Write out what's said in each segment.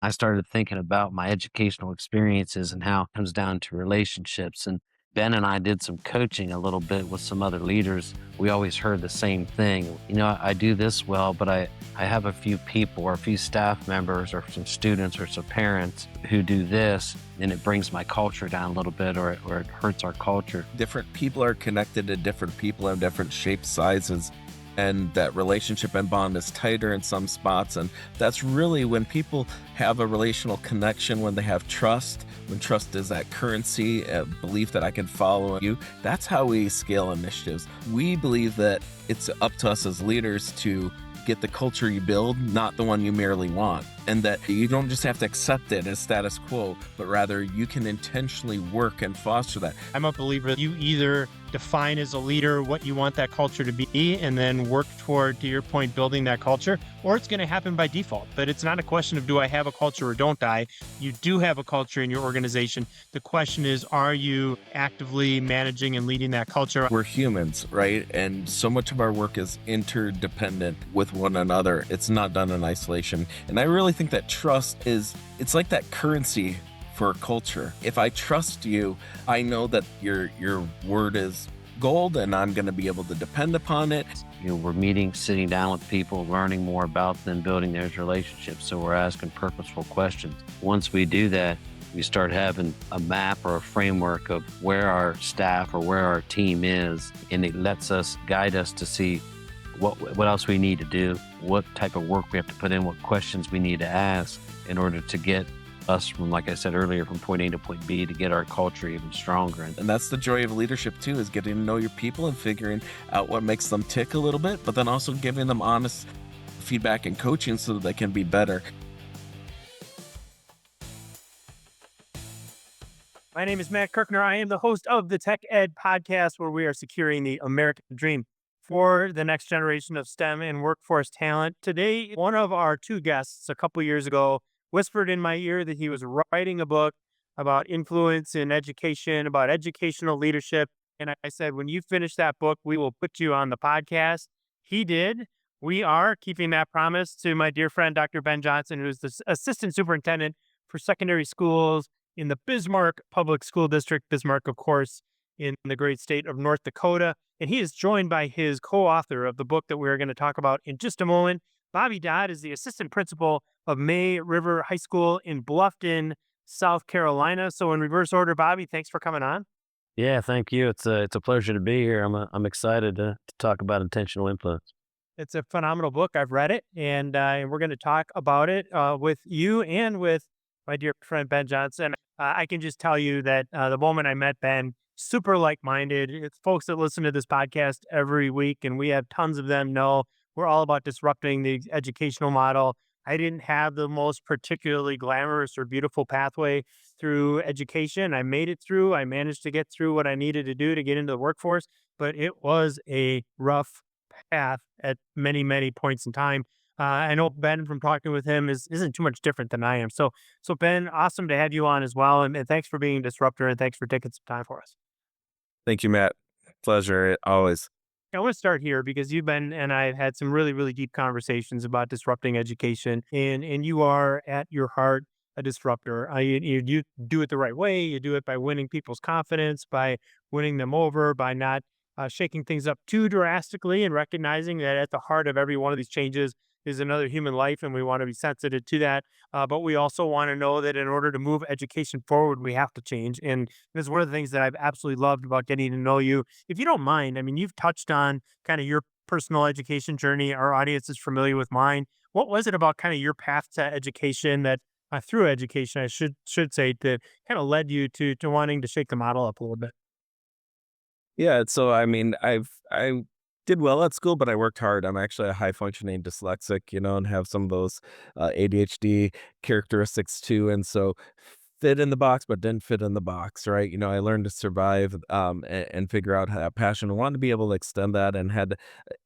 I started thinking about my educational experiences and how it comes down to relationships. And Ben and I did some coaching a little bit with some other leaders. We always heard the same thing. I do this well, but I have a few people or a few staff members or some students or some parents who do this, and it brings my culture down a little bit, or it hurts our culture. Different people are connected to different people in different shapes, sizes, and that relationship and bond is tighter in some spots. And that's really when people have a relational connection, when they have trust, when trust is that currency, a belief that I can follow you. That's how we scale initiatives. We believe that it's up to us as leaders to get the culture you build, not the one you merely want. And that you don't just have to accept it as status quo, but rather you can intentionally work and foster that. I'm a believer you either define as a leader what you want that culture to be and then work toward, to your point, building that culture, or it's going to happen by default. But it's not a question of do I have a culture or don't I? You do have a culture in your organization. The question is, are you actively managing and leading that culture? We're humans, right? And so much of our work is interdependent with one another. It's not done in isolation. And I really think that trust it's like that currency for a culture. If I trust you, I know that your word is gold and I'm going to be able to depend upon it. We're meeting, sitting down with people, learning more about them, building those relationships. So we're asking purposeful questions. Once we do that, we start having a map or a framework of where our staff or where our team is, and it lets us guide us to see what else we need to do, what type of work we have to put in, what questions we need to ask in order to get us from, like I said earlier, from point A to point B, to get our culture even stronger. And that's the joy of leadership too, is getting to know your people and figuring out what makes them tick a little bit, but then also giving them honest feedback and coaching so that they can be better. My name is Matt Kirkner. I am the host of the Tech Ed podcast, where we are securing the American dream for the next generation of STEM and workforce talent. Today, one of our two guests a couple years ago whispered in my ear that he was writing a book about influence in education, about educational leadership. And I said, when you finish that book, we will put you on the podcast. He did. We are keeping that promise to my dear friend, Dr. Ben Johnson, who's the assistant superintendent for secondary schools in the Bismarck Public School District. Bismarck, of course, in the great state of North Dakota. And he is joined by his co-author of the book that we're going to talk about in just a moment. Bobby Dodd is the assistant principal of May River High School in Bluffton, South Carolina. So in reverse order, Bobby, thanks for coming on. Yeah, thank you. It's a pleasure to be here. I'm excited to talk about intentional influence. It's a phenomenal book. I've read it, and we're going to talk about it with you and with my dear friend, Ben Johnson. I can just tell you that the moment I met Ben, super like-minded. It's folks that listen to this podcast every week, and we have tons of them, know we're all about disrupting the educational model. I didn't have the most particularly glamorous or beautiful pathway through education. I made it through. I managed to get through what I needed to do to get into the workforce, but it was a rough path at many, many points in time. I know Ben, from talking with him, isn't too much different than I am. So Ben, awesome to have you on as well, and thanks for being a disruptor, and thanks for taking some time for us. Thank you, Matt. Pleasure always. I want to start here because you've been and I've had some really, really deep conversations about disrupting education, and you are at your heart a disruptor. You do it the right way. You do it by winning people's confidence, by winning them over, by not shaking things up too drastically, and recognizing that at the heart of every one of these changes is another human life, and we want to be sensitive to that. But we also want to know that in order to move education forward, we have to change. And this is one of the things that I've absolutely loved about getting to know you. If you don't mind, I mean, you've touched on kind of your personal education journey. Our audience is familiar with mine. What was it about kind of your path to education that through education, I should say, that kind of led you to wanting to shake the model up a little bit? Yeah, so I mean, I did well at school, but I worked hard. I'm actually a high functioning dyslexic, and have some of those ADHD characteristics too. And so fit in the box, but didn't fit in the box, right? I learned to survive, and figure out how passion. I wanted to be able to extend that, and had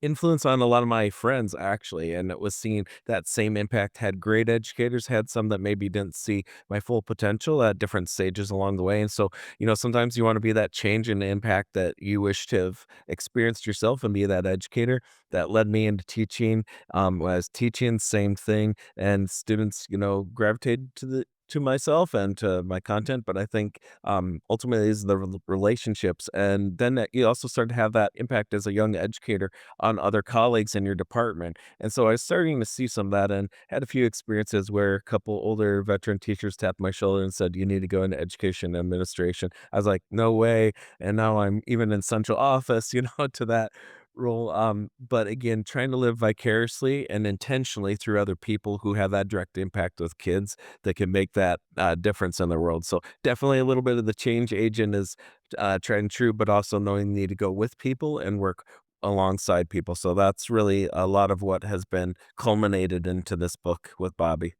influence on a lot of my friends actually. And it was seeing that same impact. Had great educators, had some that maybe didn't see my full potential at different stages along the way. And so, sometimes you want to be that change and impact that you wish to have experienced yourself, and be that educator that led me into teaching. When I was teaching, same thing, and students, gravitated to myself and to my content. But I think, ultimately, is the relationships, and then you also start to have that impact as a young educator on other colleagues in your department. And so I was starting to see some of that, and had a few experiences where a couple older veteran teachers tapped my shoulder and said, "You need to go into education administration." I was like, "No way!" And now I'm even in central office, to that role. But again, trying to live vicariously and intentionally through other people who have that direct impact with kids that can make that difference in the world. So definitely a little bit of the change agent is tried and true, but also knowing you need to go with people and work alongside people. So that's really a lot of what has been culminated into this book with Bobby.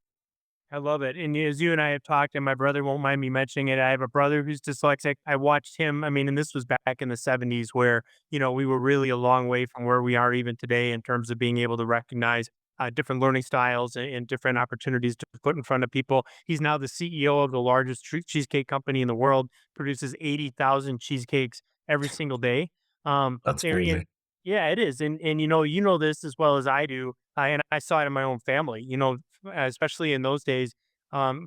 I love it. And as you and I have talked, and my brother won't mind me mentioning it, I have a brother who's dyslexic. I watched him. I mean, and this was back in the 70s where, we were really a long way from where we are even today in terms of being able to recognize different learning styles and different opportunities to put in front of people. He's now the CEO of the largest cheesecake company in the world, produces 80,000 cheesecakes every single day. That's And crazy. yeah, it is. And you know this as well as I do. And I saw it in my own family. Especially in those days,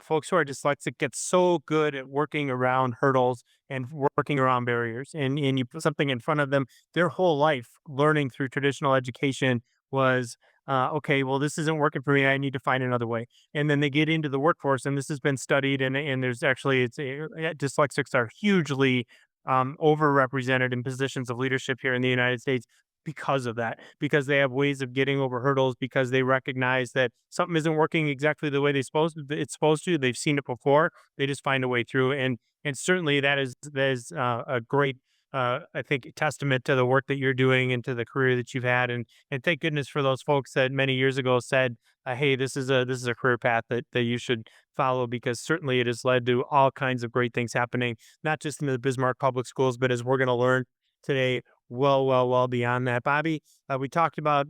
folks who are dyslexic get so good at working around hurdles and working around barriers. And you put something in front of them, their whole life learning through traditional education was okay. Well, this isn't working for me. I need to find another way. And then they get into the workforce, and this has been studied. And there's actually dyslexics are hugely overrepresented in positions of leadership here in the United States because of that, because they have ways of getting over hurdles, because they recognize that something isn't working exactly the way it's supposed to. They've seen it before. They just find a way through. And certainly that is a great I think testament to the work that you're doing and to the career that you've had. And thank goodness for those folks that many years ago said, hey, this is a career path that you should follow, because certainly it has led to all kinds of great things happening, not just in the Bismarck public schools, but as we're going to learn today, well beyond that. Bobby, we talked about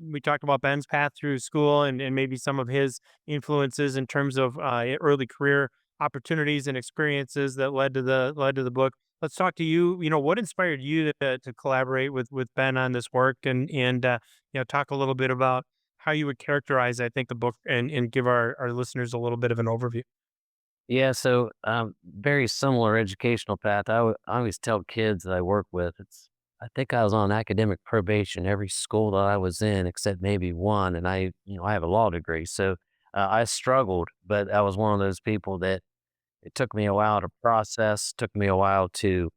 Ben's path through school, and maybe some of his influences in terms of early career opportunities and experiences that led to the book. Let's talk to you. What inspired you to collaborate with Ben on this work, and talk a little bit about how you would characterize, I think, the book, and give our listeners a little bit of an overview. Yeah, so very similar educational path. I always tell kids that I work with, I think I was on academic probation every school that I was in except maybe one, and I have a law degree, so I struggled, but I was one of those people that it took me a while to process, took me a while to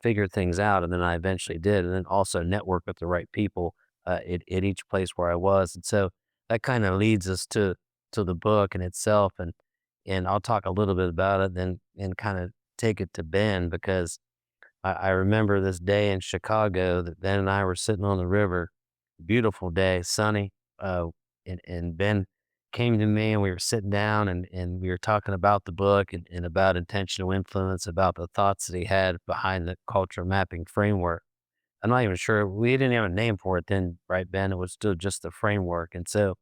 figure things out, and then I eventually did, and then also network with the right people at each place where I was, and so that kind of leads us to the book in itself, and I'll talk a little bit about it, then and kind of take it to Ben because I remember this day in Chicago that Ben and I were sitting on the river, beautiful day, sunny, uh, and Ben came to me and we were sitting down and we were talking about the book and about intentional influence, about the thoughts that he had behind the culture mapping framework. I'm not even sure we didn't have a name for it then, right, Ben? It was still just the framework. And so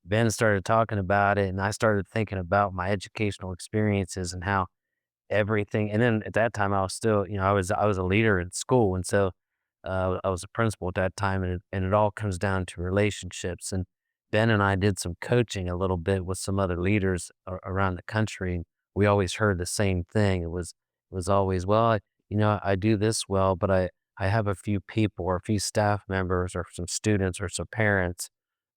Ben started talking about it and I started thinking about my educational experiences and how everything. And then at that time, I was still, I was a leader in school, and so I was a principal at that time, and it all comes down to relationships. And Ben and I did some coaching a little bit with some other leaders around the country. And we always heard the same thing. It was always, well, I do this well, but I have a few people or a few staff members or some students or some parents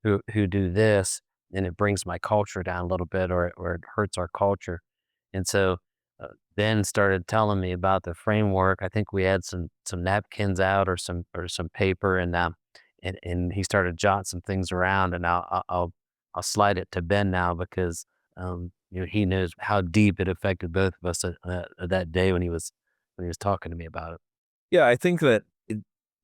who do this, and it brings my culture down a little bit, or it hurts our culture. And so Ben started telling me about the framework. I think we had some napkins out or some paper, and he started jotting some things around. And I'll slide it to Ben now because he knows how deep it affected both of us that day when he was talking to me about it. Yeah, I think that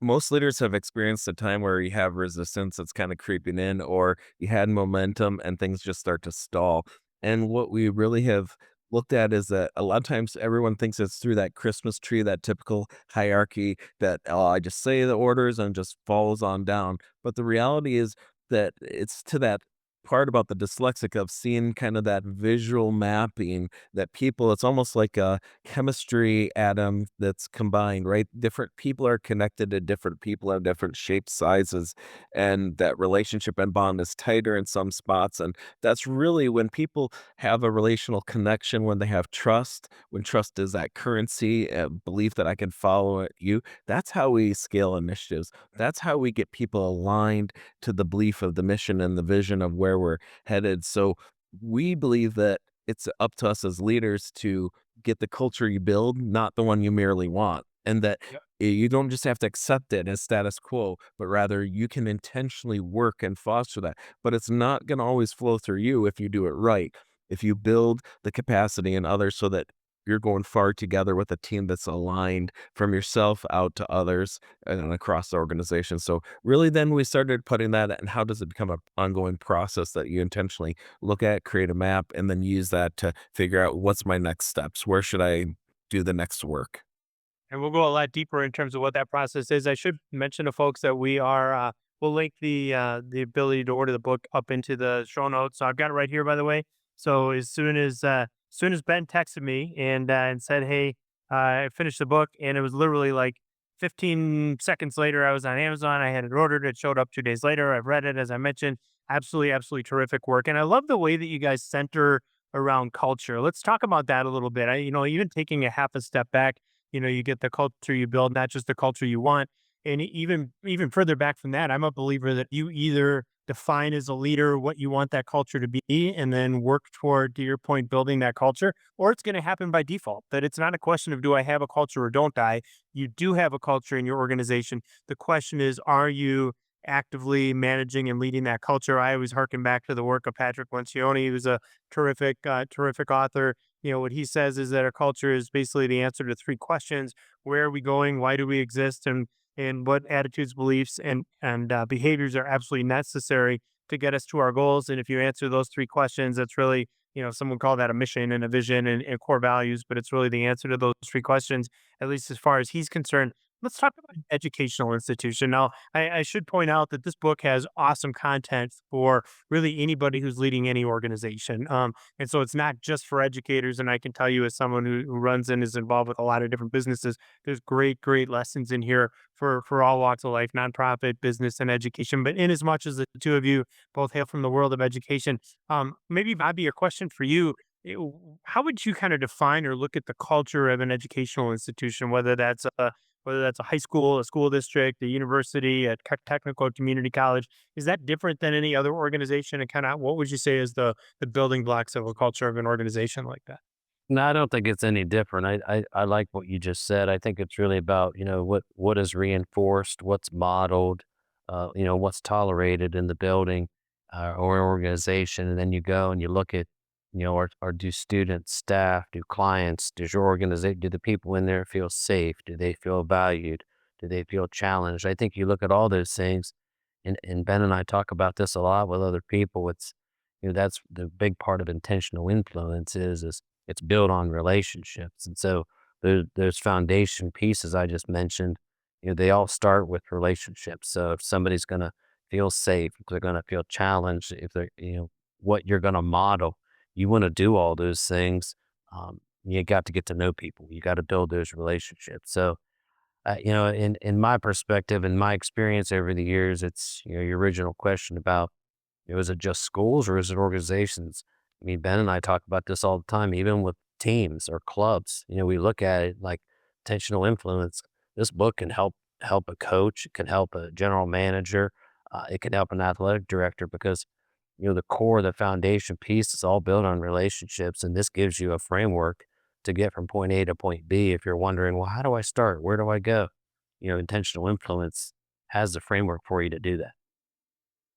most leaders have experienced a time where you have resistance that's kind of creeping in, or you had momentum and things just start to stall. And what we really have looked at is that a lot of times everyone thinks it's through that Christmas tree, that typical hierarchy that, oh, I just say the orders and just follows on down. But the reality is that it's to that part about the dyslexic of seeing kind of that visual mapping that people, it's almost like a chemistry atom that's combined, right? Different people are connected to different people of different shapes, sizes, and that relationship and bond is tighter in some spots. And that's really when people have a relational connection, when they have trust, when trust is that currency, belief that I can follow you. That's how we scale initiatives. That's how we get people aligned to the belief of the mission and the vision of where we're headed. So we believe that it's up to us as leaders to get the culture you build, not the one you merely want. And that you don't just have to accept it as status quo, but rather you can intentionally work and foster that. But it's not going to always flow through you if you do it right. If you build the capacity in others so that you're going far together with a team that's aligned from yourself out to others and across the organization. So really then we started putting that and how does it become an ongoing process that you intentionally look at, create a map, and then use that to figure out what's my next steps? Where should I do the next work? And we'll go a lot deeper in terms of what that process is. I should mention to folks that we'll link the ability to order the book up into the show notes. So I've got it right here, by the way. So as soon as Ben texted me and said, "Hey, I finished the book," and it was literally like 15 seconds later, I was on Amazon. I had it ordered. It showed up 2 days later. I've read it, as I mentioned. Absolutely, absolutely terrific work. And I love the way that you guys center around culture. Let's talk about that a little bit. Even taking a half a step back, you get the culture you build, not just the culture you want. And even further back from that, I'm a believer that you either define as a leader what you want that culture to be and then work toward, to your point, building that culture, or it's going to happen by default. That it's not a question of do I have a culture or don't I? You do have a culture in your organization. The question is, are you actively managing and leading that culture? I always harken back to the work of Patrick Lencioni, who's a terrific author. What he says is that our culture is basically the answer to three questions: where are we going? Why do we exist? And what attitudes, beliefs, and behaviors are absolutely necessary to get us to our goals. And if you answer those three questions, that's really, some would call that a mission and a vision and core values, but it's really the answer to those three questions, at least as far as he's concerned. Let's talk about an educational institution. Now, I should point out that this book has awesome content for really anybody who's leading any organization. And so it's not just for educators. And I can tell you, as someone who runs and is involved with a lot of different businesses, there's great, great lessons in here for all walks of life, nonprofit, business, and education. But in as much as the two of you both hail from the world of education, maybe Bobby, a question for you. How would you kind of define or look at the culture of an educational institution, whether that's a high school, a school district, a university, a technical community college? Is that different than any other organization? And kind of what would you say is the building blocks of a culture of an organization like that? No, I don't think it's any different. I like what you just said. I think it's really about, what is reinforced, what's modeled, what's tolerated in the building or organization. And then you go and you look at, or do students, staff, do clients, does your organization, do the people in there feel safe? Do they feel valued? Do they feel challenged? I think you look at all those things, and Ben and I talk about this a lot with other people. That's the big part of intentional influence is it's built on relationships. And so those foundation pieces I just mentioned, they all start with relationships. So if somebody's going to feel safe, if they're going to feel challenged, if they're, what you're going to model, you want to do all those things. You got to get to know people. You got to build those relationships. So, in my perspective and my experience over the years, it's, your original question about, is it just schools or is it organizations? I mean, Ben and I talk about this all the time, even with teams or clubs. We look at it like intentional influence. This book can help a coach, it can help a general manager, it can help an athletic director because the core, the foundation piece is all built on relationships, and this gives you a framework to get from point A to point B. If you're wondering, well, how do I start? Where do I go? Intentional influence has the framework for you to do that.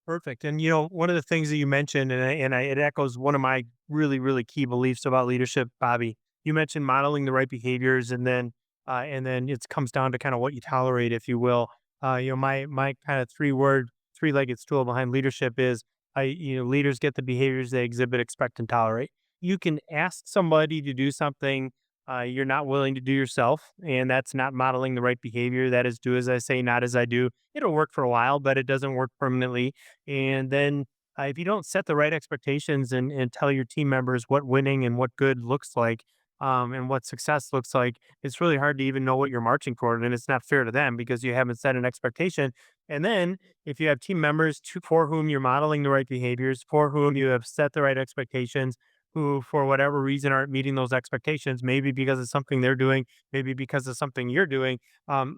Perfect. And one of the things that you mentioned, it echoes one of my really, really key beliefs about leadership, Bobby. You mentioned modeling the right behaviors, and then it comes down to kind of what you tolerate, if you will. My kind of three-legged stool behind leadership is, leaders get the behaviors they exhibit, expect, and tolerate. you can ask somebody to do something you're not willing to do yourself, and that's not modeling the right behavior. That is, do as I say, not as I do. It'll work for a while, but it doesn't work permanently. And then if you don't set the right expectations and tell your team members what winning and what good looks like, and what success looks like, it's really hard to even know what you're marching toward. And it's not fair to them because you haven't set an expectation. And then if you have team members for whom you're modeling the right behaviors, for whom you have set the right expectations, who for whatever reason aren't meeting those expectations, maybe because of something they're doing, maybe because of something you're doing,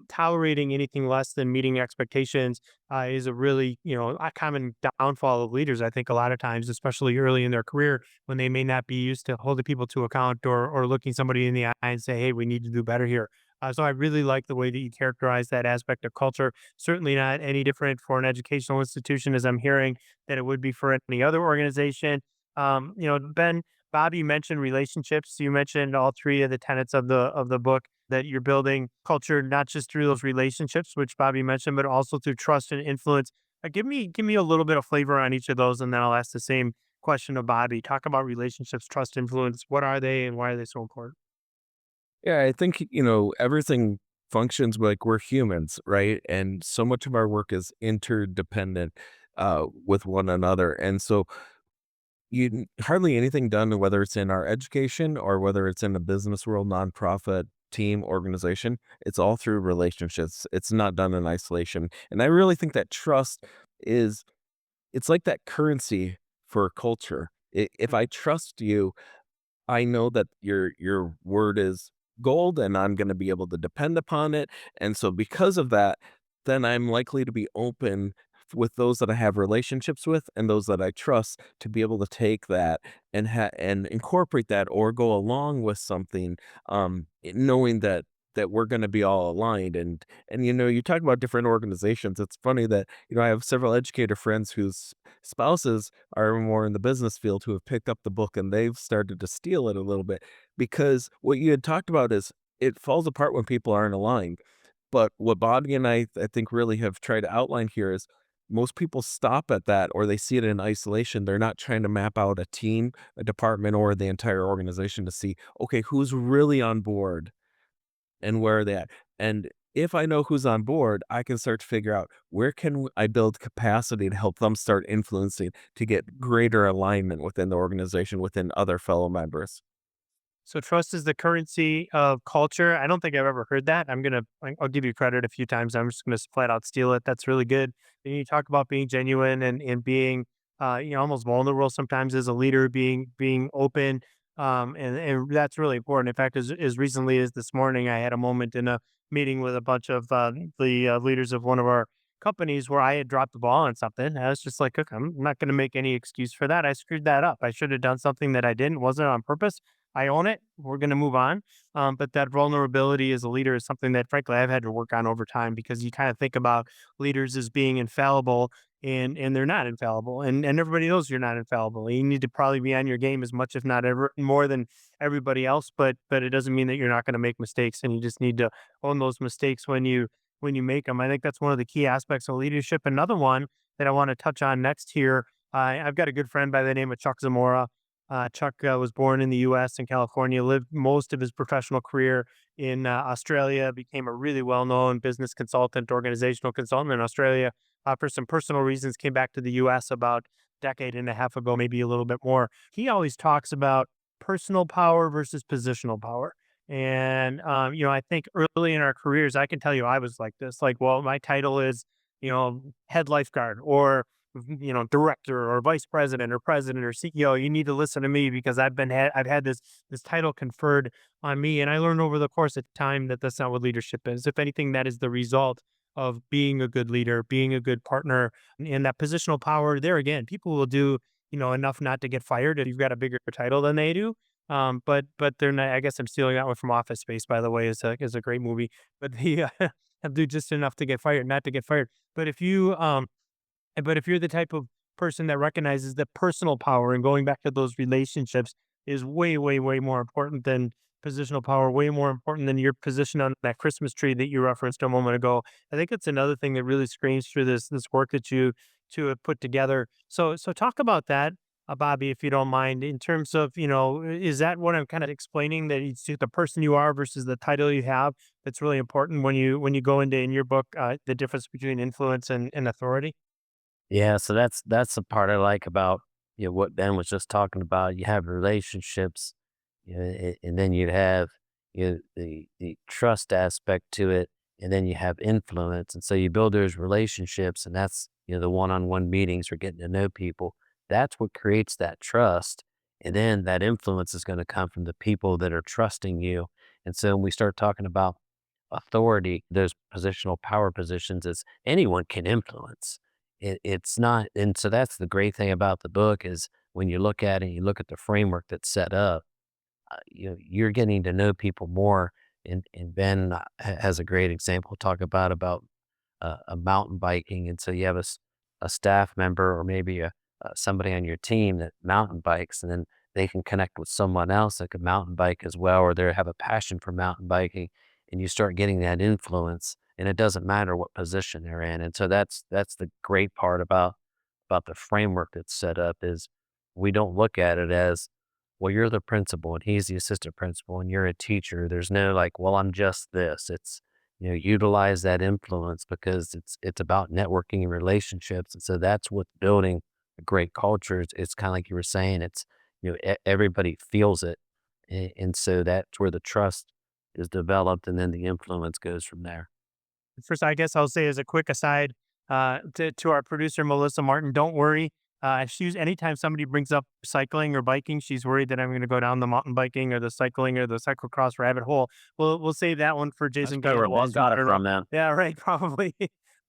tolerating anything less than meeting expectations is a really, a common downfall of leaders. I think a lot of times, especially early in their career, when they may not be used to holding people to account or looking somebody in the eye and say, "Hey, we need to do better here." So I really like the way that you characterize that aspect of culture. Certainly not any different for an educational institution, as I'm hearing that it would be for any other organization. Ben, Bobby mentioned relationships. You mentioned all three of the tenets of the book, that you're building culture not just through those relationships, which Bobby mentioned, but also through trust and influence. Give me a little bit of flavor on each of those, and then I'll ask the same question of Bobby. Talk about relationships, trust, influence. What are they, and why are they so important? Yeah, I think, everything functions like we're humans, right? And so much of our work is interdependent with one another. And so hardly anything done, whether it's in our education or whether it's in the business world, nonprofit, team, organization, it's all through relationships. It's not done in isolation. And I really think that trust is, it's like that currency for culture. If I trust you, I know that your word is gold and I'm gonna be able to depend upon it, and so because of that, then I'm likely to be open with those that I have relationships with and those that I trust to be able to take that and incorporate that or go along with something, knowing that we're gonna be all aligned, and, you talk about different organizations. It's funny that, I have several educator friends whose spouses are more in the business field who have picked up the book and they've started to steal it a little bit because what you had talked about is it falls apart when people aren't aligned. But what Bobby and I think really have tried to outline here is most people stop at that or they see it in isolation. They're not trying to map out a team, a department, or the entire organization to see, okay, who's really on board and where are they at? And if I know who's on board, I can start to figure out where can I build capacity to help them start influencing to get greater alignment within the organization, within other fellow members. So trust is the currency of culture. I don't think I've ever heard that. I'll give you credit a few times. I'm just gonna flat out steal it. That's really good. And you talk about being genuine and being, almost vulnerable sometimes as a leader, being open, and that's really important. In fact, as recently as this morning, I had a moment in a meeting with a bunch of the leaders of one of our companies where I had dropped the ball on something. I was just like, "Look, I'm not going to make any excuse for that. I screwed that up. I should have done something that I didn't. Wasn't on purpose. I own it. We're going to move on." But that vulnerability as a leader is something that, frankly, I've had to work on over time because you kind of think about leaders as being infallible, and they're not infallible, and everybody knows you're not infallible. You need to probably be on your game as much, if not ever more than everybody else. But it doesn't mean that you're not going to make mistakes, and you just need to own those mistakes when you make them. I think that's one of the key aspects of leadership. Another one that I want to touch on next here. I've got a good friend by the name of Chuck Zamora. Chuck was born in the U.S. in California, lived most of his professional career in Australia, became a really well-known business consultant, organizational consultant in Australia. For some personal reasons, came back to the U.S. about a decade and a half ago, maybe a little bit more. He always talks about personal power versus positional power. And, I think early in our careers, I can tell you I was like this. Like, well, my title is, head lifeguard or director or vice president or president or CEO. You need to listen to me because I've had this title conferred on me, and I learned over the course of time that that's not what leadership is. If anything, that is the result of being a good leader, being a good partner, and that positional power. There again, people will do enough not to get fired if you've got a bigger title than they do. But they're not. I guess I'm stealing that one from Office Space, by the way, is a great movie. But the do just enough to get fired, not to get fired. But if you're the type of person that recognizes that personal power and going back to those relationships is way, way, way more important than positional power, way more important than your position on that Christmas tree that you referenced a moment ago. I think it's another thing that really screams through this work that you two have put together. So talk about that. Bobby, if you don't mind, in terms of, is that what I'm kind of explaining, that it's the person you are versus the title you have? That's really important when you go into in your book, the difference between influence and authority. Yeah, so that's the part I like about what Ben was just talking about. You have relationships, and then you have the trust aspect to it, and then you have influence, and so you build those relationships, and that's the one-on-one meetings or getting to know people. That's what creates that trust, and then that influence is going to come from the people that are trusting you. And so when we start talking about authority, those positional power positions, is anyone can influence it's not, and so that's the great thing about the book is when you look at it, you look at the framework that's set up, you're getting to know people more. And Ben has a great example talk about a mountain biking, and so you have a staff member or maybe somebody on your team that mountain bikes, and then they can connect with someone else that could mountain bike as well, or they have a passion for mountain biking, and you start getting that influence, and it doesn't matter what position they're in. And so that's the great part about the framework that's set up is we don't look at it as, well, you're the principal and he's the assistant principal and you're a teacher. There's no like, well, I'm just this. It's utilize that influence because it's about networking and relationships. And so that's what's building a great culture. It's kind of like you were saying, it's everybody feels it. And so that's where the trust is developed and then the influence goes from there. First, I guess I'll say as a quick aside, to our producer Melissa Martin, don't worry. She's anytime somebody brings up cycling or biking, she's worried that I'm going to go down the mountain biking or the cycling or the cyclocross rabbit hole. We'll save that one for That's Jason probably where Gale Ben as we got it turn on. from, man. Yeah, right, probably.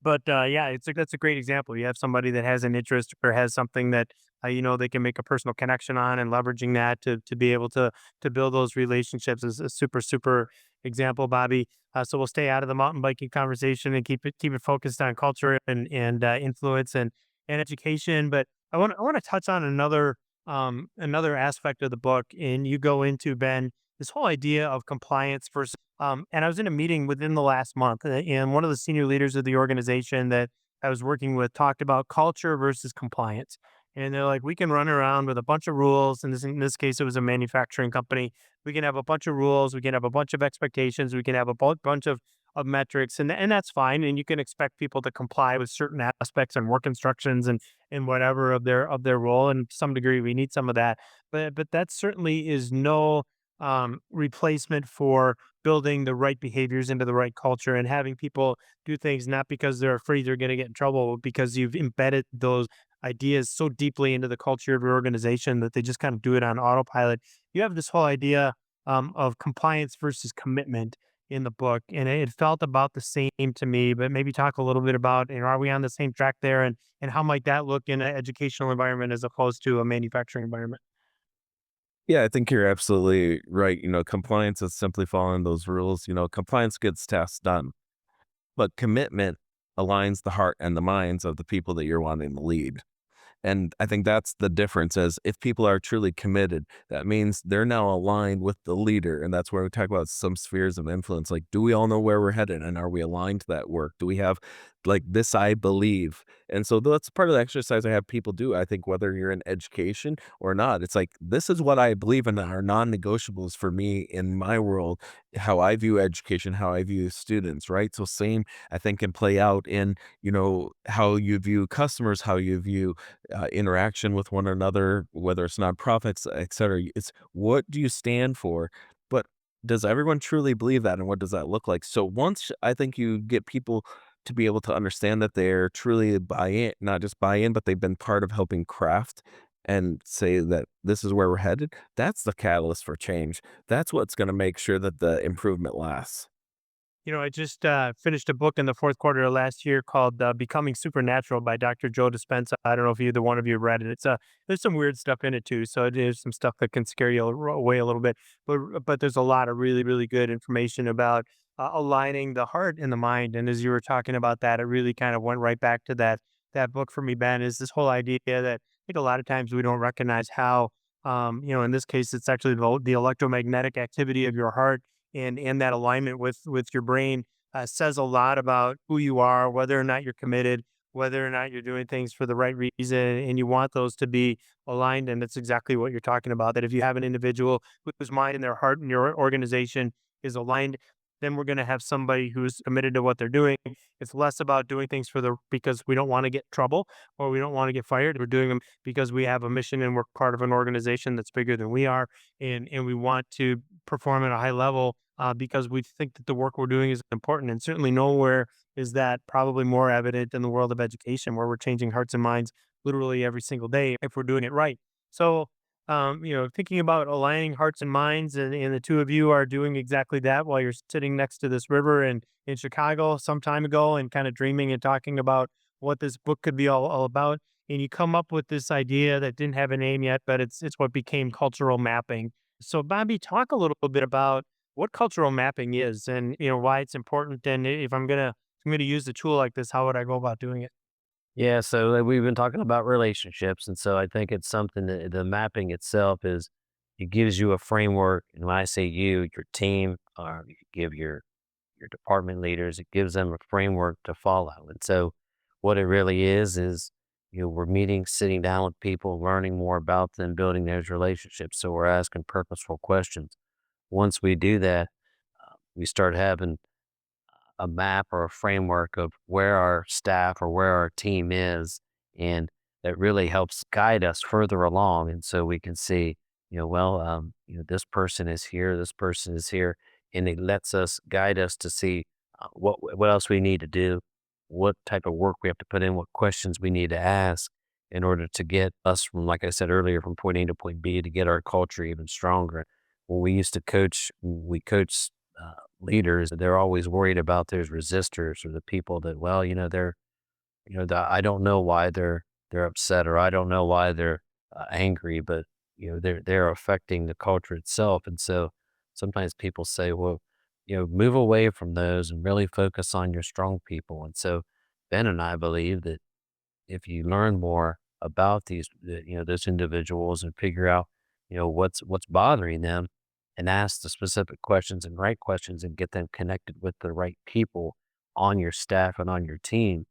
But yeah, that's a great example. You have somebody that has an interest or has something that they can make a personal connection on, and leveraging that to be able to build those relationships is a super example, Bobby. So we'll stay out of the mountain biking conversation and keep it focused on culture and influence and education. But I want to touch on another aspect of the book, and you go into, Ben, this whole idea of compliance versus. And I was in a meeting within the last month, and one of the senior leaders of the organization that I was working with talked about culture versus compliance. And they're like, we can run around with a bunch of rules. And in this case, it was a manufacturing company. We can have a bunch of rules. We can have a bunch of expectations. We can have a bunch of metrics, and that's fine. And you can expect people to comply with certain aspects and work instructions and whatever of their role. And to some degree, we need some of that. But that certainly is no replacement for building the right behaviors into the right culture and having people do things not because they're afraid they're going to get in trouble, but because you've embedded those ideas so deeply into the culture of your organization that they just kind of do it on autopilot. You have this whole idea of compliance versus commitment in the book, and it felt about the same to me. But maybe talk a little bit about, are we on the same track there, and how might that look in an educational environment as opposed to a manufacturing environment? Yeah, I think you're absolutely right. Compliance is simply following those rules. Compliance gets tasks done, but commitment aligns the heart and the minds of the people that you're wanting to lead. And I think that's the difference is if people are truly committed, that means they're now aligned with the leader. And that's where we talk about some spheres of influence. Like, do we all know where we're headed and are we aligned to that work? Do we have like this, I believe? And so that's part of the exercise I have people do. I think whether you're in education or not, it's like, this is what I believe in are non-negotiables for me in my world, how I view education, how I view students, right? So same, I think can play out in, how you view customers, how you view interaction with one another, whether it's nonprofits, et cetera. It's what do you stand for? But does everyone truly believe that? And what does that look like? So once I think you get people to be able to understand that they're truly buy in, not just buy in, but they've been part of helping craft and say that this is where we're headed, that's the catalyst for change. That's what's going to make sure that the improvement lasts. I just finished a book in the fourth quarter of last year called "Becoming Supernatural" by Dr. Joe Dispenza. I don't know if either one of you have read it. There's some weird stuff in it too, so there's some stuff that can scare you away a little bit. But there's a lot of really good information about aligning the heart and the mind. And as you were talking about that, it really kind of went right back to that book for me, Ben. Is this whole idea that I think a lot of times we don't recognize how in this case it's actually the electromagnetic activity of your heart and that alignment with your brain says a lot about who you are, whether or not you're committed, whether or not you're doing things for the right reason, and you want those to be aligned. And that's exactly what you're talking about. That if you have an individual whose mind and their heart and your organization is aligned, then we're going to have somebody who's committed to what they're doing. It's less about doing things for the because we don't want to get trouble or we don't want to get fired. We're doing them because we have a mission and we're part of an organization that's bigger than we are, and we want to perform at a high level because we think that the work we're doing is important. And certainly nowhere is that probably more evident in the world of education, where we're changing hearts and minds literally every single day if we're doing it right. So, thinking about aligning hearts and minds, and the two of you are doing exactly that while you're sitting next to this river in Chicago some time ago and kind of dreaming and talking about what this book could be all about. And you come up with this idea that didn't have a name yet, but it's what became cultural mapping. So, Bobby, talk a little bit about what cultural mapping is and why it's important. And if I'm gonna use a tool like this, how would I go about doing it? Yeah, so we've been talking about relationships, and so I think it's something that the mapping itself is it gives you a framework. And when I say you, your team, or you give your department leaders, it gives them a framework to follow. And so what it really is we're meeting, sitting down with people, learning more about them, building those relationships. So we're asking purposeful questions. Once we do that, we start having a map or a framework of where our staff or where our team is. And that really helps guide us further along. And so we can see, this person is here, this person is here. And it lets us guide us to see what else we need to do, what type of work we have to put in, what questions we need to ask in order to get us from, like I said earlier, from point A to point B to get our culture even stronger. When we used to coach, we coach leaders, they're always worried about those resistors or the people that, well, they're, I don't know why they're upset or I don't know why they're angry, but they're affecting the culture itself. And so sometimes people say, well, move away from those and really focus on your strong people. And so Ben and I believe that if you learn more about those individuals and figure out, what's bothering them and ask the specific questions and right questions and get them connected with the right people on your staff and on your team,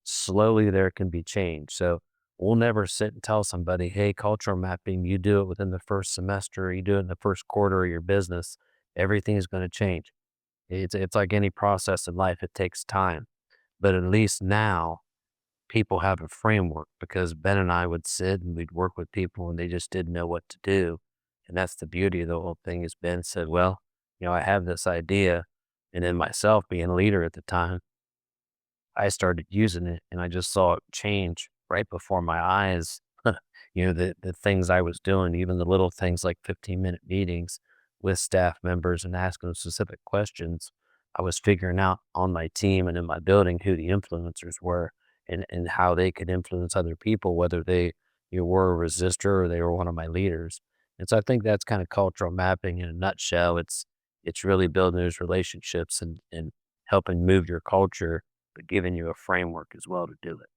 slowly there can be change. So we'll never sit and tell somebody, hey, cultural mapping, you do it within the first semester, or you do it in the first quarter of your business, everything is going to change. It's like any process in life, it takes time. But at least now people have a framework, because Ben and I would sit and we'd work with people and they just didn't know what to do. And that's the beauty of the whole thing is Ben said, well, I have this idea. And then myself being a leader at the time, I started using it and I just saw it change right before my eyes. The things I was doing, even the little things like 15-minute meetings with staff members and asking them specific questions. I was figuring out on my team and in my building who the influencers were and how they could influence other people, whether they were a resistor or they were one of my leaders. And so I think that's kind of cultural mapping in a nutshell. It's really building those relationships and helping move your culture, but giving you a framework as well to do it.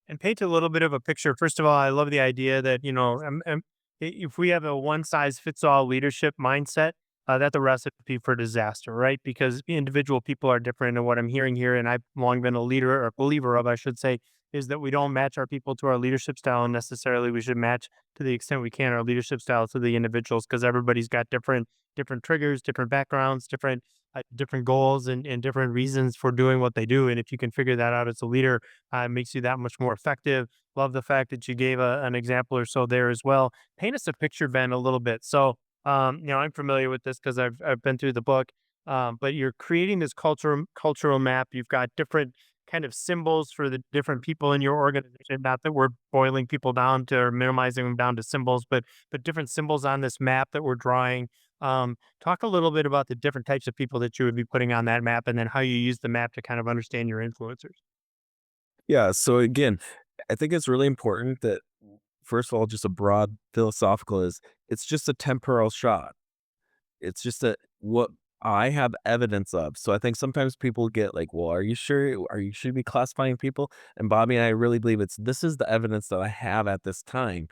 And paint a little bit of a picture. First of all, I love the idea that, if we have a one size fits all leadership mindset, that's a recipe for disaster, right? Because individual people are different. And what I'm hearing here, and I've long been a leader or believer of, I should say, is that we don't match our people to our leadership style. And necessarily we should match to the extent we can our leadership style to the individuals, because everybody's got different triggers, different backgrounds, different goals, and different reasons for doing what they do. And if you can figure that out as a leader, it makes you that much more effective. Love the fact that you gave an example or so there as well. Paint us a picture, Ben, a little bit. So, I'm familiar with this because I've been through the book. But you're creating this cultural map. You've got different kind of symbols for the different people in your organization. Not that we're boiling people down to or minimizing them down to symbols, but different symbols on this map that we're drawing. Talk a little bit about the different types of people that you would be putting on that map, and then how you use the map to kind of understand your influencers. Yeah. So again, I think it's really important that, first of all, just a broad philosophical is it's just a temporal shot. It's just a what I have evidence of. So I think sometimes people get like, well, are you sure? Are you should be classifying people? And Bobby and I really believe this is the evidence that I have at this time.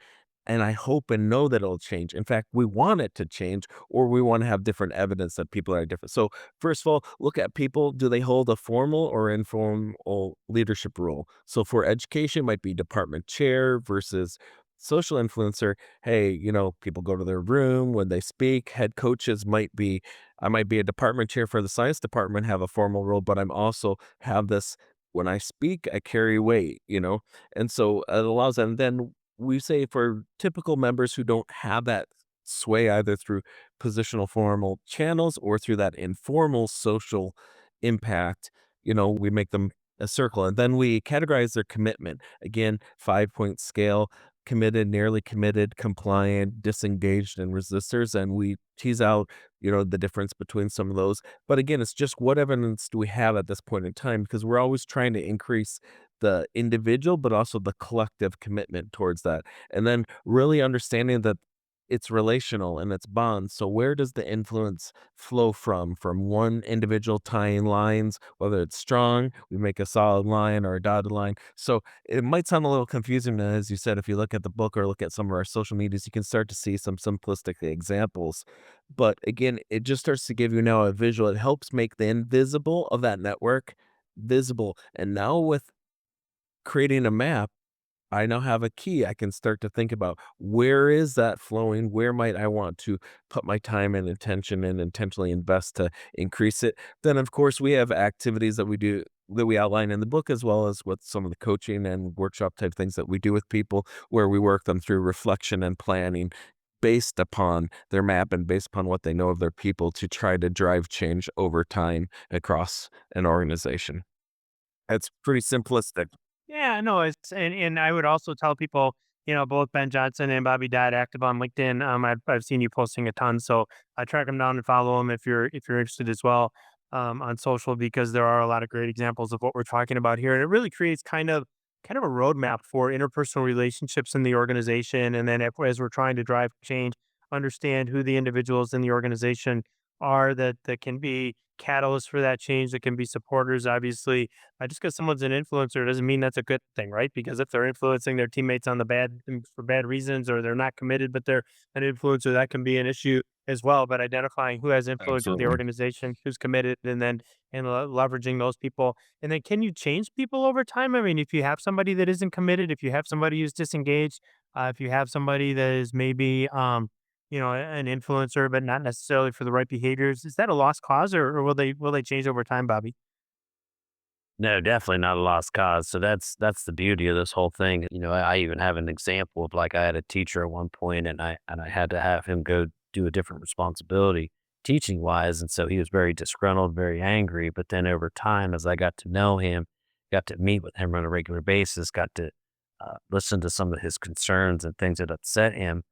and I hope and know that it'll change. In fact, we want it to change, or we want to have different evidence that people are different. So, first of all, look at people. Do they hold a formal or informal leadership role? So, for education, might be department chair versus social influencer. Hey, people go to their room when they speak. Head coaches might be, I might be a department chair for the science department, have a formal role, but I'm also have this when I speak, I carry weight. And so it allows, and then we say for typical members who don't have that sway either through positional formal channels or through that informal social impact, we make them a circle and then we categorize their commitment. Again, 5 point scale: committed, nearly committed, compliant, disengaged, and resistors. And we tease out, the difference between some of those. But again, it's just what evidence do we have at this point in time? Because we're always trying to increase the individual, but also the collective commitment towards that. And then really understanding that it's relational and it's bonds. So where does the influence flow from? From one individual tying lines, whether it's strong, we make a solid line or a dotted line. So it might sound a little confusing, as you said, if you look at the book or look at some of our social medias, you can start to see some simplistic examples. But again, it just starts to give you now a visual. It helps make the invisible of that network visible. And now with creating a map, I now have a key. I can start to think about where is that flowing? Where might I want to put my time and attention and intentionally invest to increase it? Then, of course, we have activities that we do that we outline in the book, as well as with some of the coaching and workshop type things that we do with people, where we work them through reflection and planning based upon their map and based upon what they know of their people to try to drive change over time across an organization. It's pretty simplistic. Yeah, no, and I would also tell people, both Ben Johnson and Bobby Dodd active on LinkedIn. I've seen you posting a ton, so I track them down and follow them if you're interested as well, on social, because there are a lot of great examples of what we're talking about here, and it really creates kind of a roadmap for interpersonal relationships in the organization, and then as we're trying to drive change, understand who the individuals in the organization are that can be catalysts for that change, that can be supporters. Obviously, just because someone's an influencer doesn't mean that's a good thing, right? Because if they're influencing their teammates on the bad for bad reasons, or they're not committed, but they're an influencer, that can be an issue as well. But identifying who has influence with the Absolutely. organization, who's committed, and then leveraging those people. And then, can you change people over time? I mean, if you have somebody that isn't committed, if you have somebody who's disengaged, if you have somebody that is maybe an influencer, but not necessarily for the right behaviors, is that a lost cause, or will they change over time, Bobby? No, definitely not a lost cause. So that's the beauty of this whole thing. I even have an example of, like, I had a teacher at one point, and I had to have him go do a different responsibility teaching wise, and so he was very disgruntled, very angry. But then over time, as I got to know him, got to meet with him on a regular basis, got to listen to some of his concerns and things that upset him.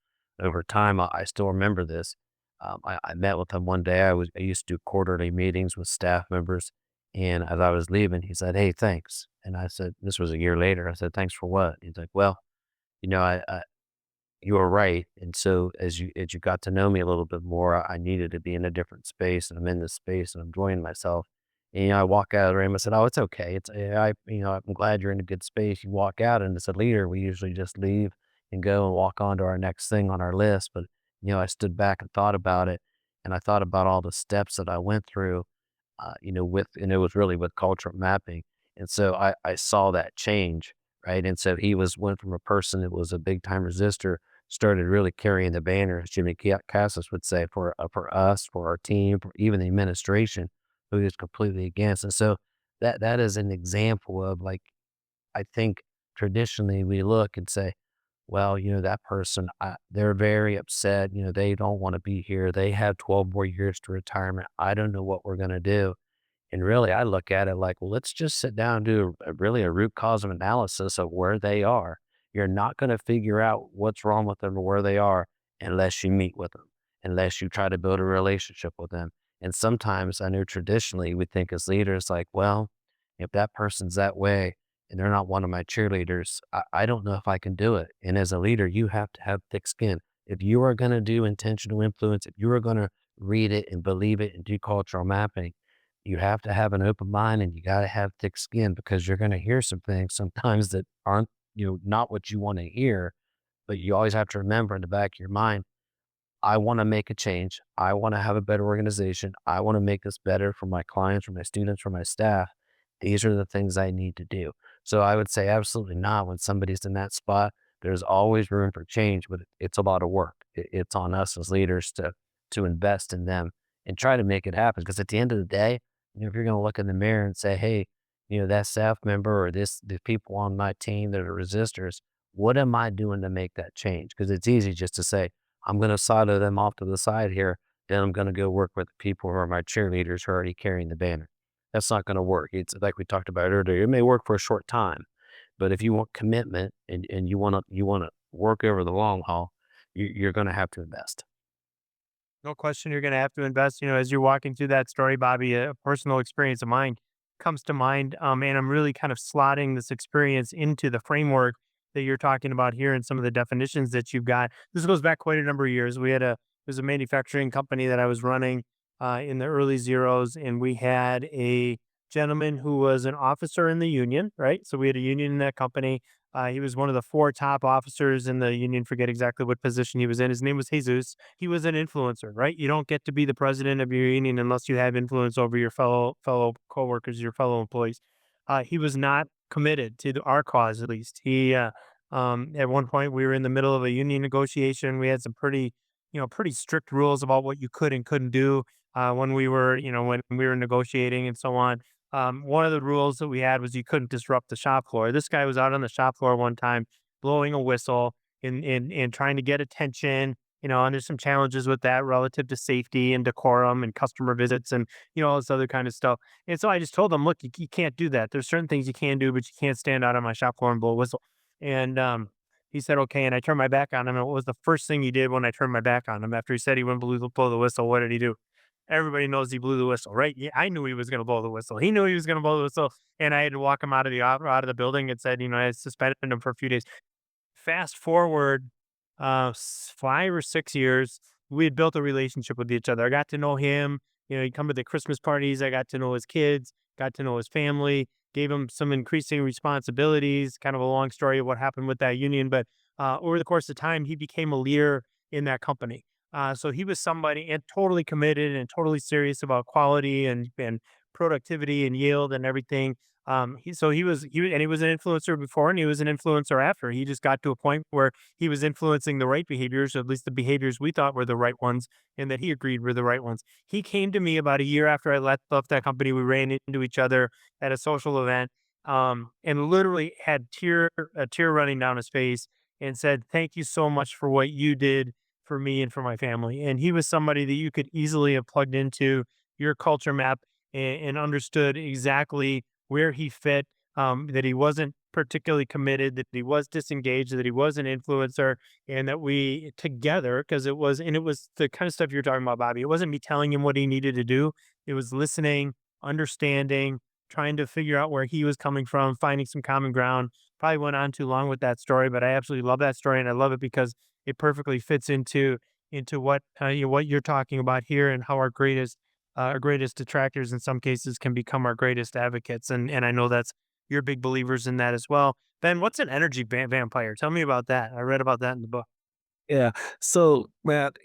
Over time, I still remember this. I met with him one day. I used to do quarterly meetings with staff members, and as I was leaving, he said, "Hey, thanks." And I said, this was a year later. I said, "Thanks for what?" He's like, "Well, I you were right. And so as you got to know me a little bit more, I needed to be in a different space, and I'm in this space and I'm enjoying myself." And I walk out of the room. I said, "Oh, it's okay. I'm glad you're in a good space." You walk out, and as a leader, we usually just leave and go and walk on to our next thing on our list. But I stood back and thought about it, and I thought about all the steps that I went through, and it was really with cultural mapping. And so I saw that change, right? And so he went from a person that was a big time resistor, started really carrying the banner, as Jimmy Cassis would say, for us, for our team, for even the administration, who he was completely against. And so that is an example of, like, I think traditionally we look and say, well, that person, they're very upset. They don't want to be here. They have 12 more years to retirement. I don't know what we're going to do. And really, I look at it like, well, let's just sit down and do really a root cause of analysis of where they are. You're not going to figure out what's wrong with them or where they are unless you meet with them, unless you try to build a relationship with them. And sometimes I know traditionally we think as leaders, like, well, if that person's that way and they're not one of my cheerleaders, I don't know if I can do it. And as a leader, you have to have thick skin. If you are going to do intentional influence, if you are going to read it and believe it and do cultural mapping, you have to have an open mind and you got to have thick skin, because you're going to hear some things sometimes that aren't, not what you want to hear. But you always have to remember in the back of your mind, I want to make a change. I want to have a better organization. I want to make this better for my clients, for my students, for my staff. These are the things I need to do. So I would say absolutely not when somebody's in that spot. There's always room for change, but it's a lot of work. It's on us as leaders to invest in them and try to make it happen. Because at the end of the day, if you're going to look in the mirror and say, "Hey, that staff member or the people on my team that are resistors, what am I doing to make that change?" Because it's easy just to say, I'm going to silo them off to the side here. Then I'm going to go work with the people who are my cheerleaders who are already carrying the banner. That's not going to work. It's like we talked about earlier. It may work for a short time, but if you want commitment and you want to work over the long haul, you're going to have to invest. No question you're going to have to invest. As you're walking through that story, Bobby, a personal experience of mine comes to mind. And I'm really kind of slotting this experience into the framework that you're talking about here and some of the definitions that you've got. This goes back quite a number of years. There's a manufacturing company that I was running in the early zeros, and we had a gentleman who was an officer in the union, right? So we had a union in that company. He was one of the four top officers in the union. Forget exactly what position he was in. His name was Jesus. He was an influencer, right? You don't get to be the president of your union unless you have influence over your fellow coworkers, your fellow employees. He was not committed to our cause, at least. At one point, we were in the middle of a union negotiation. We had some pretty strict rules about what you could and couldn't do when we were negotiating and so on. One of the rules that we had was you couldn't disrupt the shop floor. This guy was out on the shop floor one time blowing a whistle and trying to get attention. And there's some challenges with that relative to safety and decorum and customer visits and all this other kind of stuff. And so I just told him, look, you can't do that. There's certain things you can do, but you can't stand out on my shop floor and blow a whistle. And he said, okay. And I turned my back on him. And what was the first thing he did when I turned my back on him after he said he wouldn't blow the whistle? What did he do? Everybody knows he blew the whistle, right? Yeah, I knew he was going to blow the whistle. He knew he was going to blow the whistle, and I had to walk him out of the building and said, I suspended him for a few days. Fast forward 5 or 6 years, we had built a relationship with each other. I got to know him. He'd come to the Christmas parties. I got to know his kids, got to know his family, gave him some increasing responsibilities. Kind of a long story of what happened with that union, but over the course of time, he became a leader in that company. So he was somebody and totally committed and totally serious about quality and productivity and yield and everything. And he was an influencer before and he was an influencer after. He just got to a point where he was influencing the right behaviors, at least the behaviors we thought were the right ones and that he agreed were the right ones. He came to me about a year after I left that company. We ran into each other at a social event, and literally had a tear running down his face and said, "Thank you so much for what you did for me and for my family." And he was somebody that you could easily have plugged into your culture map and understood exactly where he fit, that he wasn't particularly committed, that he was disengaged, that he was an influencer, and that we together, because it was the kind of stuff you're talking about, Bobby. It wasn't me telling him what he needed to do. It was listening, understanding, trying to figure out where he was coming from, finding some common ground. Probably went on too long with that story, but I absolutely love that story, and I love it because it perfectly fits into what you're talking about here and how our greatest detractors in some cases can become our greatest advocates. And I know that's you're big believers in that as well. Ben, what's an energy vampire? Tell me about that. I read about that in the book. Yeah. So, Matt,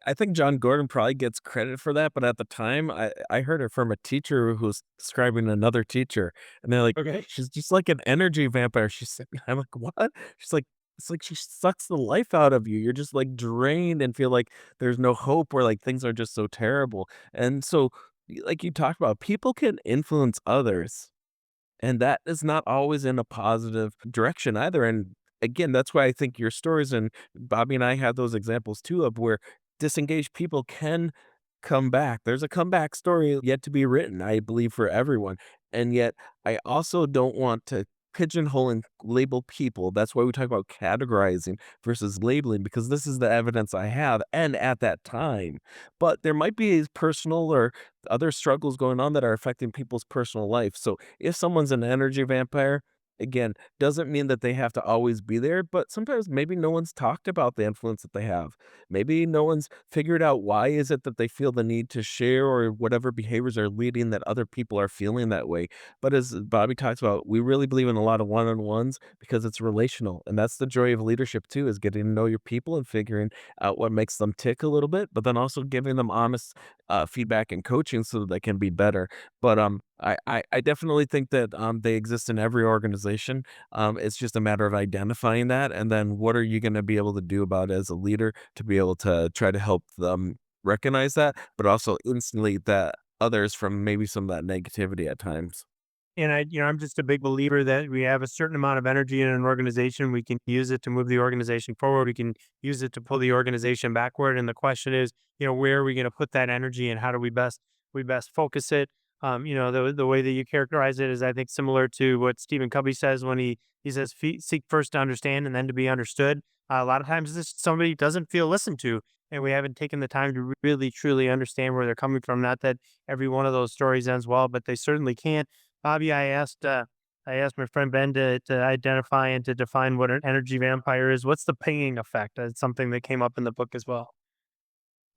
I think John Gordon probably gets credit for that, but at the time, I heard it from a teacher who was describing another teacher, and they're like, Okay. "She's just like an energy vampire." She said, I'm like, "What?" She's like, "It's like she sucks the life out of you. You're just like drained and feel like there's no hope or like things are just so terrible." And so, like you talked about, people can influence others, and that is not always in a positive direction either. And again, that's why I think your stories and Bobby and I had those examples too of where disengaged people can come back. There's a comeback story yet to be written, I believe, for everyone. And yet, I also don't want to pigeonhole and label people. That's why we talk about categorizing versus labeling, because this is the evidence I have and at that time. But there might be personal or other struggles going on that are affecting people's personal life. So if someone's an energy vampire, Again, doesn't mean that they have to always be there, but sometimes maybe no one's talked about the influence that they have. Maybe no one's figured out why is it that they feel the need to share or whatever behaviors are leading that other people are feeling that way. But as Bobby talks about, we really believe in a lot of one-on-ones because it's relational. And that's the joy of leadership too, is getting to know your people and figuring out what makes them tick a little bit, but then also giving them honest feedback and coaching so that they can be better. But I definitely think that they exist in every organization. It's just a matter of identifying that, and then what are you going to be able to do about it as a leader to be able to try to help them recognize that, but also insulate that others from maybe some of that negativity at times. And I'm just a big believer that we have a certain amount of energy in an organization. We can use it to move the organization forward. We can use it to pull the organization backward. And the question is, where are we going to put that energy, and how do we best focus it? The way that you characterize it is, I think, similar to what Stephen Covey says when he says, Seek first to understand and then to be understood." A lot of times, this somebody doesn't feel listened to, and we haven't taken the time to really truly understand where they're coming from. Not that every one of those stories ends well, but they certainly can. Bobby, I asked my friend Ben to identify and to define what an energy vampire is. What's the pinging effect? That's something that came up in the book as well.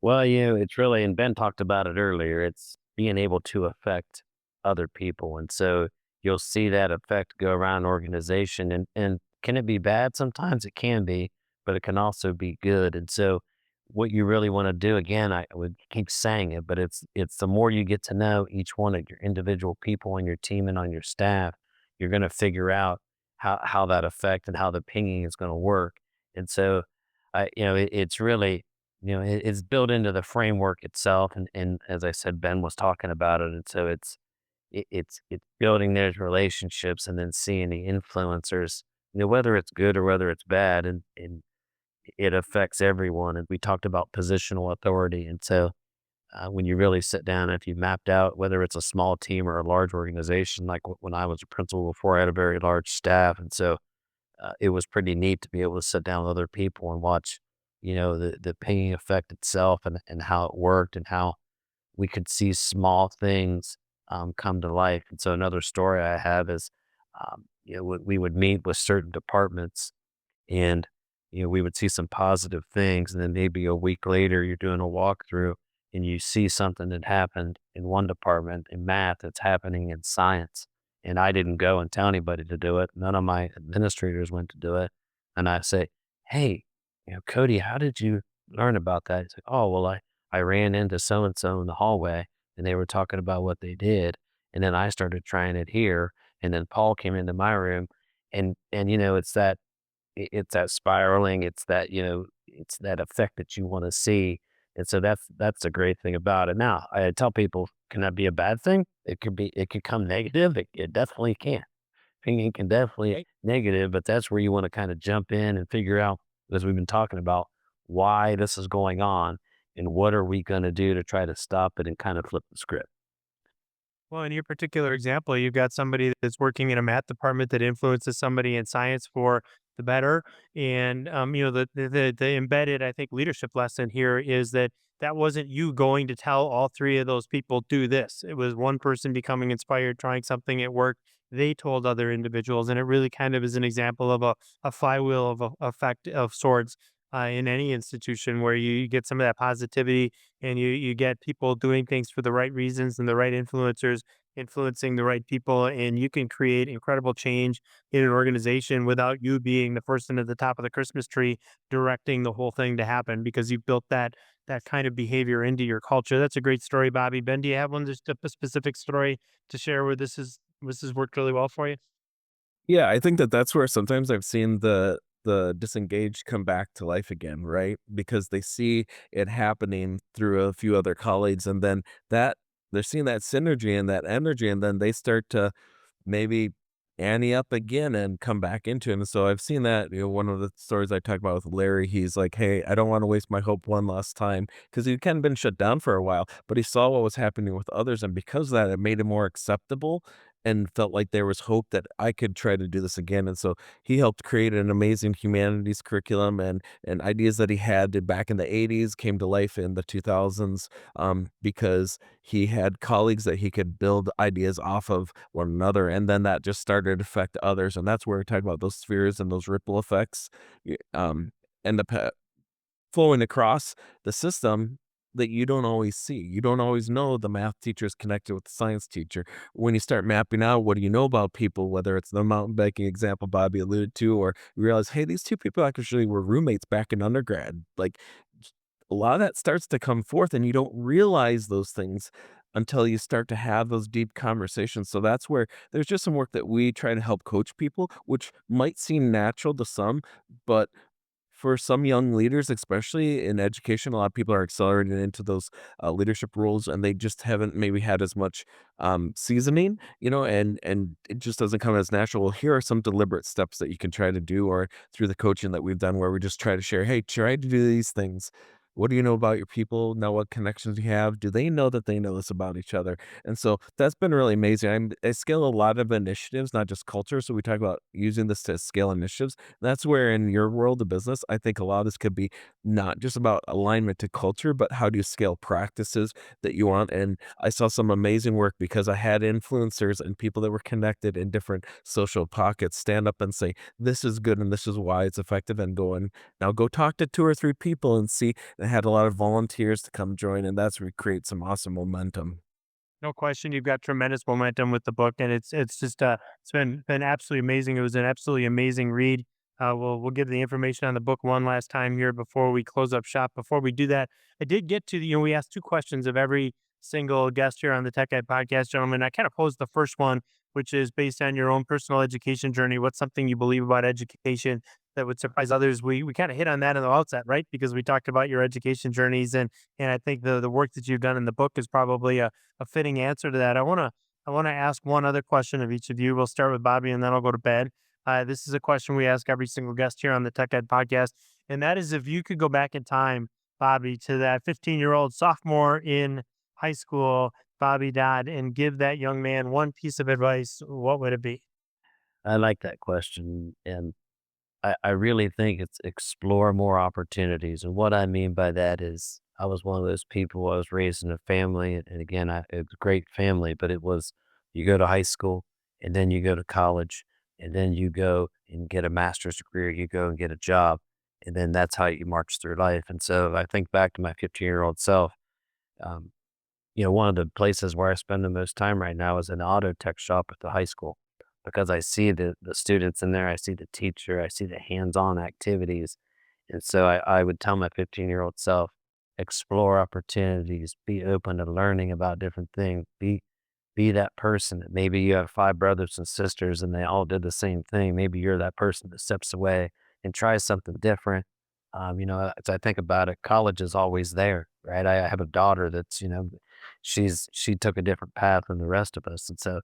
Well, it's really, and Ben talked about it earlier, it's being able to affect other people. And so you'll see that effect go around an organization. And can it be bad? Sometimes it can be, but it can also be good. And so what you really want to do, again, I would keep saying it, but it's the more you get to know each one of your individual people on your team and on your staff, you're going to figure out how that effect and how the pinging is going to work. And so it's really, it's built into the framework itself, and as I said, Ben was talking about it, and so it's building those relationships and then seeing the influencers, whether it's good or whether it's bad, and it affects everyone. And we talked about positional authority, and so when you really sit down, if you mapped out whether it's a small team or a large organization, like when I was a principal before, I had a very large staff, and so it was pretty neat to be able to sit down with other people and watch, the pinging effect itself and how it worked and how we could see small things come to life. And so another story I have is, we would meet with certain departments, and we would see some positive things, and then maybe a week later you're doing a walkthrough and you see something that happened in one department in math that's happening in science, and I didn't go and tell anybody to do it. None of my administrators went to do it. And I say, "Hey, Cody, how did you learn about that?" He's like, "Oh, well, I ran into so and so in the hallway and they were talking about what they did, and then I started trying it here, and then Paul came into my room." And it's that, it's that spiraling, it's that effect that you wanna see. And so that's the great thing about it. Now, I tell people, can that be a bad thing? It could come negative, it definitely can. Opinion can definitely negative, but that's where you wanna kinda jump in and figure out, as we've been talking about, why this is going on and what are we gonna do to try to stop it and kind of flip the script. Well, in your particular example, you've got somebody that's working in a math department that influences somebody in science for the better. And the embedded, I think, leadership lesson here is that that wasn't you going to tell all three of those people do this. It was one person becoming inspired, trying something, it worked. They told other individuals, and it really kind of is an example of a flywheel of a effect of sorts. In any institution where you get some of that positivity, and you get people doing things for the right reasons and the right influencers influencing the right people, and you can create incredible change in an organization without you being the person at the top of the Christmas tree directing the whole thing to happen, because you built that kind of behavior into your culture. That's a great story, Bobby. Ben, do you have one, just a specific story to share where this has worked really well for you? Yeah, I think that that's where sometimes I've seen the disengaged come back to life again, right? Because they see it happening through a few other colleagues, and then that they're seeing that synergy and that energy, and then they start to maybe ante up again and come back into it. And so I've seen that, one of the stories I talked about with Larry, he's like, "Hey, I don't want to waste my hope one last time," because he kind of been shut down for a while, but he saw what was happening with others. And because of that, it made it more acceptable. and felt like there was hope that I could try to do this again. And so he helped create an amazing humanities curriculum, and ideas that he had did back in the 80s came to life in the 2000s, because he had colleagues that he could build ideas off of one another. And then that just started to affect others. And that's where we talk about those spheres and those ripple effects, end up flowing across the system that you don't always see. You don't always know the math teacher is connected with the science teacher. When you start mapping out what do you know about people, whether it's the mountain biking example Bobby alluded to, or you realize, hey, these two people actually were roommates back in undergrad. Like a lot of that starts to come forth, and you don't realize those things until you start to have those deep conversations. So that's where there's just some work that we try to help coach people, which might seem natural to some, but for some young leaders, especially in education, a lot of people are accelerated into those leadership roles, and they just haven't maybe had as much seasoning, and it just doesn't come as natural. Well, here are some deliberate steps that you can try to do, or through the coaching that we've done, where we just try to share, hey, try to do these things. What do you know about your people? Know what connections you have? Do they know that they know this about each other? And so that's been really amazing. I scale a lot of initiatives, not just culture. So we talk about using this to scale initiatives. That's where in your world of business, I think a lot of this could be not just about alignment to culture, but how do you scale practices that you want? And I saw some amazing work because I had influencers and people that were connected in different social pockets stand up and say, this is good and this is why it's effective, and now go talk to two or three people and see. And had a lot of volunteers to come join, and that's where we create some awesome momentum. No question, you've got tremendous momentum with the book, and it's just it's been absolutely amazing. It was an absolutely amazing read. We'll give the information on the book one last time here before we close up shop. Before we do that, I did get to we asked two questions of every single guest here on the Tech Ed podcast, gentlemen. I kind of posed the first one, which is based on your own personal education journey. What's something you believe about education that would surprise others? We kind of hit on that in the outset, right? Because we talked about your education journeys, and I think the work that you've done in the book is probably a fitting answer to that. I want to ask one other question of each of you. We'll start with Bobby, and then I'll go to bed. This is a question we ask every single guest here on the Tech Ed podcast, and that is if you could go back in time, Bobby, to that 15-year-old sophomore in high school, Bobby Dodd, and give that young man one piece of advice, what would it be? I like that question. And I really think it's explore more opportunities. And what I mean by that is I was one of those people, I was raised in a family. And again, it was a great family, but it was you go to high school and then you go to college and then you go and get a master's degree or you go and get a job. And then that's how you march through life. And so I think back to my 15-year-old self. Um, one of the places where I spend the most time right now is an auto tech shop at the high school because I see the students in there, I see the teacher, I see the hands-on activities. And so I would tell my 15-year-old self, explore opportunities, be open to learning about different things, be that person that maybe you have five brothers and sisters and they all did the same thing. Maybe you're that person that steps away and tries something different. As I think about it, college is always there, right? I have a daughter that's, she took a different path than the rest of us. And so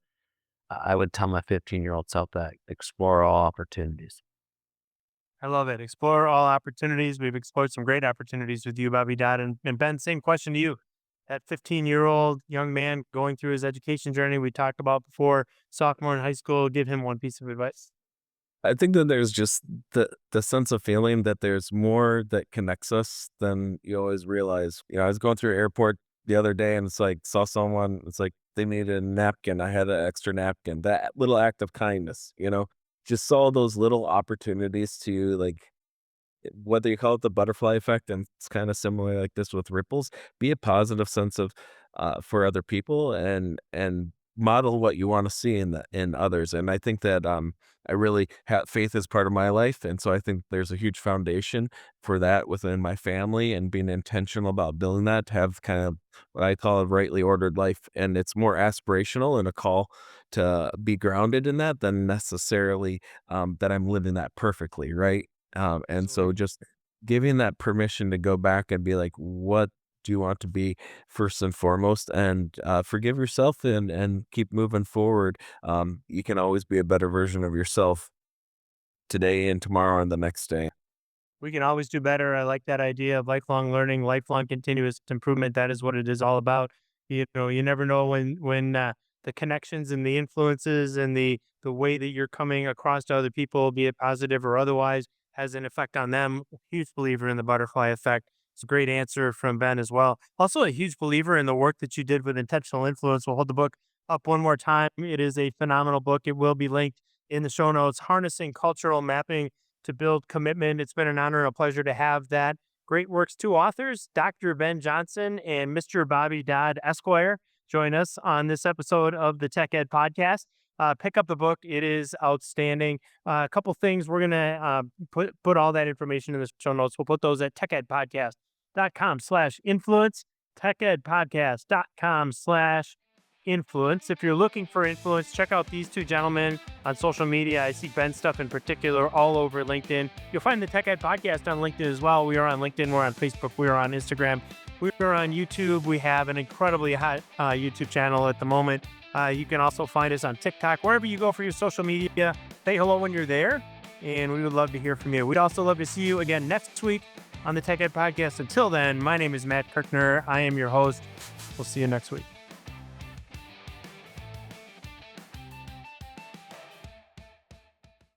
I would tell my 15-year-old self that explore all opportunities. I love it. Explore all opportunities. We've explored some great opportunities with you, Bobby Dodd. And Ben, same question to you. That 15-year-old young man going through his education journey we talked about before, sophomore in high school, give him one piece of advice. I think that there's just the sense of feeling that there's more that connects us than you always realize. I was going through an airport the other day, and it's like saw someone. It's like they needed a napkin. I had an extra napkin. That little act of kindness, just saw those little opportunities to like whether you call it the butterfly effect, and it's kind of similar like this with ripples, be a positive sense of for other people, and model what you want to see in others. And I think that I really have faith as part of my life, and so I think there's a huge foundation for that within my family, and being intentional about building that to have kind of what I call a rightly ordered life. And it's more aspirational and a call to be grounded in that than necessarily that I'm living that perfectly, right? And so Absolutely. just giving that permission to go back and be like, what do you want to be first and foremost, and forgive yourself and keep moving forward. You can always be a better version of yourself today and tomorrow and the next day. We can always do better. I like that idea of lifelong learning, lifelong continuous improvement. That is what it is all about. You never know when the connections and the influences and the way that you're coming across to other people, be it positive or otherwise, has an effect on them. Huge believer in the butterfly effect. It's a great answer from Ben as well. Also, a huge believer in the work that you did with intentional influence. We'll hold the book up one more time. It is a phenomenal book. It will be linked in the show notes. Harnessing Cultural Mapping to Build Commitment. It's been an honor and a pleasure to have that. Great works. Two authors, Dr. Ben Johnson and Mr. Bobby Dodd, Esquire, join us on this episode of the Tech Ed Podcast. Pick up the book. It is outstanding. A couple things. We're going to put all that information in the show notes. We'll put those at techedpodcast.com/influence, techedpodcast.com/influence. If you're looking for influence, check out these two gentlemen on social media. I see Ben's stuff in particular all over LinkedIn. You'll find the Tech Ed Podcast on LinkedIn as well. We are on LinkedIn. We're on Facebook. We are on Instagram. We're on YouTube. We have an incredibly hot YouTube channel at the moment. You can also find us on TikTok, wherever you go for your social media. Say hello when you're there, and we would love to hear from you. We'd also love to see you again next week on the Tech Ed Podcast. Until then, my name is Matt Kirkner. I am your host. We'll see you next week.